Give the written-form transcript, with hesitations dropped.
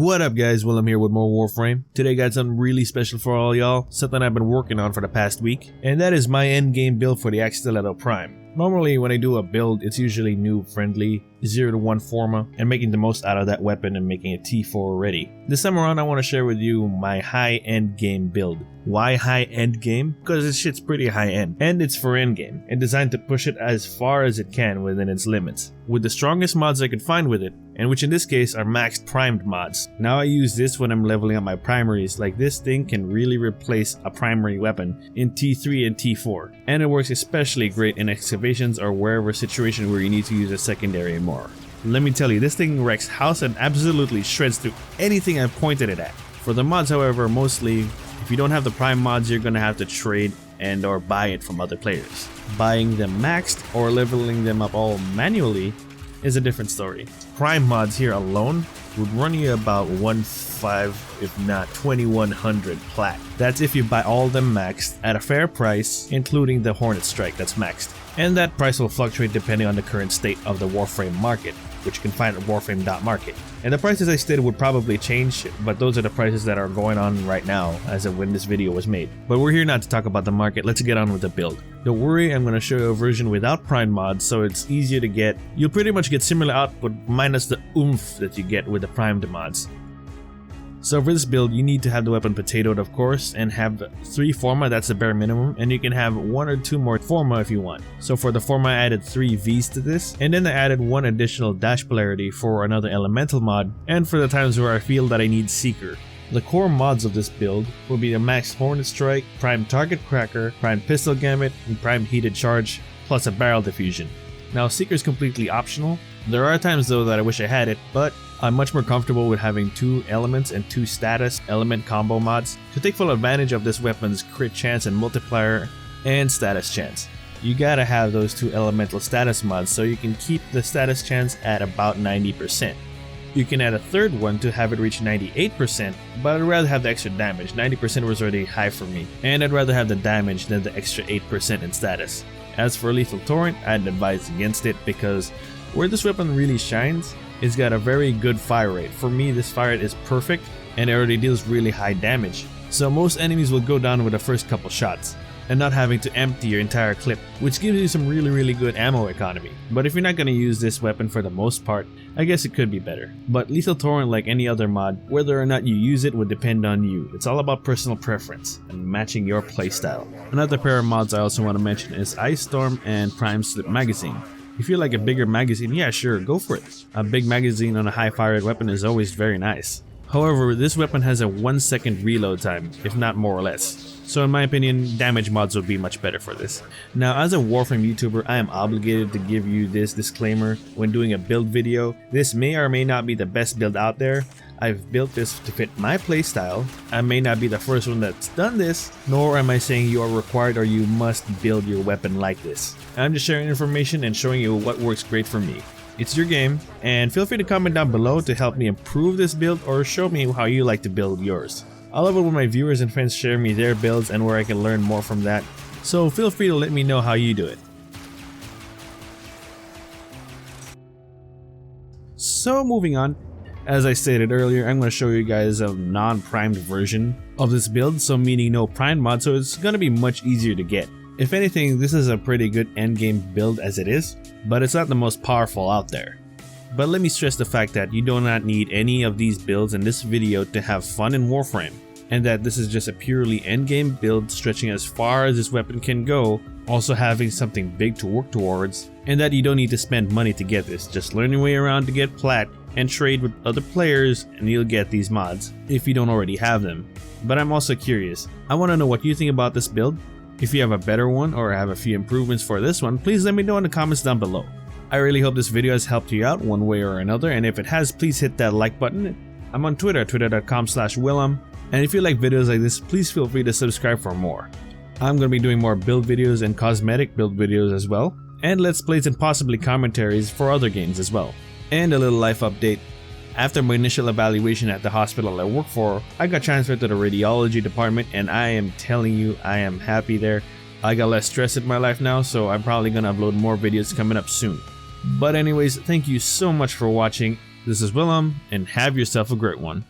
What up guys, Willem here with more Warframe. Today got something really special for all y'all, something I've been working on for the past week, and that is my endgame build for the AKSTILLETO Prime. Normally when I do a build, it's usually noob friendly, 0 to 1 forma, and making the most out of that weapon and making it T4 ready. This time around I want to share with you my high end game build. Why high end game? Because this shit's pretty high end, and it's for endgame, and designed to push it as far as it can within its limits, with the strongest mods I could find with it, and which in this case are maxed primed mods. Now I use this when I'm leveling up my primaries, like this thing can really replace a primary weapon in T3 and T4, and it works especially great in excavations or wherever situation where you need to use a secondary more. Let me tell you, this thing wrecks house and absolutely shreds through anything I've pointed it at. For the mods however, mostly if you don't have the prime mods, you're gonna have to trade and or buy it from other players. Buying them maxed or leveling them up all manually is a different story. Prime mods here alone would run you about 1.5 if not 2100 plat. That's if you buy all of them maxed at a fair price, including the Hornet Strike that's maxed. And that price will fluctuate depending on the current state of the Warframe market, which you can find at warframe.market. And the prices I stated would probably change, but those are the prices that are going on right now as of when this video was made. But we're here not to talk about the market, let's get on with the build. Don't worry, I'm going to show you a version without prime mods so it's easier to get. You'll pretty much get similar output minus the oomph that you get with the primed mods. So for this build, you need to have the weapon potatoed of course, and have 3 forma, that's the bare minimum, and you can have 1 or 2 more forma if you want. So for the forma I added 3 Vs to this, and then I added 1 additional dash polarity for another elemental mod, and for the times where I feel that I need Seeker. The core mods of this build will be the max Hornet Strike, prime Target Cracker, prime Pistol Gamut, and prime Heated Charge, plus a barrel diffusion. Now Seeker is completely optional. There are times though that I wish I had it, but I'm much more comfortable with having 2 elements and 2 status element combo mods to take full advantage of this weapon's crit chance and multiplier and status chance. You gotta have those 2 elemental status mods so you can keep the status chance at about 90%. You can add a third one to have it reach 98%, but I'd rather have the extra damage. 90% was already high for me, and I'd rather have the damage than the extra 8% in status. As for Lethal Torrent, I'd advise against it because where this weapon really shines, it's got a very good fire rate. For me, this fire rate is perfect and it already deals really high damage. So most enemies will go down with the first couple shots and not having to empty your entire clip, which gives you some really good ammo economy. But if you're not going to use this weapon for the most part, I guess it could be better. But Lethal Torrent, like any other mod, whether or not you use it would depend on you. It's all about personal preference and matching your playstyle. Another pair of mods I also want to mention is Ice Storm and Prime Slip Magazine. If you like a bigger magazine, yeah sure, go for it. A big magazine on a high fire rate weapon is always very nice. However, this weapon has a 1 second reload time, if not more or less. So in my opinion, damage mods would be much better for this. Now as a Warframe YouTuber, I am obligated to give you this disclaimer when doing a build video. This may or may not be the best build out there. I've built this to fit my playstyle. I may not be the first one that's done this, nor am I saying you are required or you must build your weapon like this. I'm just sharing information and showing you what works great for me. It's your game, and feel free to comment down below to help me improve this build or show me how you like to build yours. I love it when my viewers and friends share me their builds and where I can learn more from that, so feel free to let me know how you do it. So moving on, as I stated earlier, I'm going to show you guys a non-primed version of this build, so meaning no primed mod, so it's going to be much easier to get. If anything, this is a pretty good endgame build as it is, but it's not the most powerful out there. But let me stress the fact that you do not need any of these builds in this video to have fun in Warframe, and that this is just a purely endgame build stretching as far as this weapon can go, also having something big to work towards, and that you don't need to spend money to get this, just learn your way around to get plat and trade with other players and you'll get these mods if you don't already have them. But I'm also curious, I want to know what you think about this build. If you have a better one or have a few improvements for this one, please let me know in the comments down below. I really hope this video has helped you out one way or another, and if it has, please hit that like button. I'm on Twitter, twitter.com/Willem, and if you like videos like this, please feel free to subscribe for more. I'm going to be doing more build videos and cosmetic build videos as well, and let's plays and possibly commentaries for other games as well. And a little life update. After my initial evaluation at the hospital I work for, I got transferred to the radiology department, and I am telling you, I am happy there. I got less stress in my life now, so I'm probably going to upload more videos coming up soon. But anyways, thank you so much for watching. This is Willem, and have yourself a great one.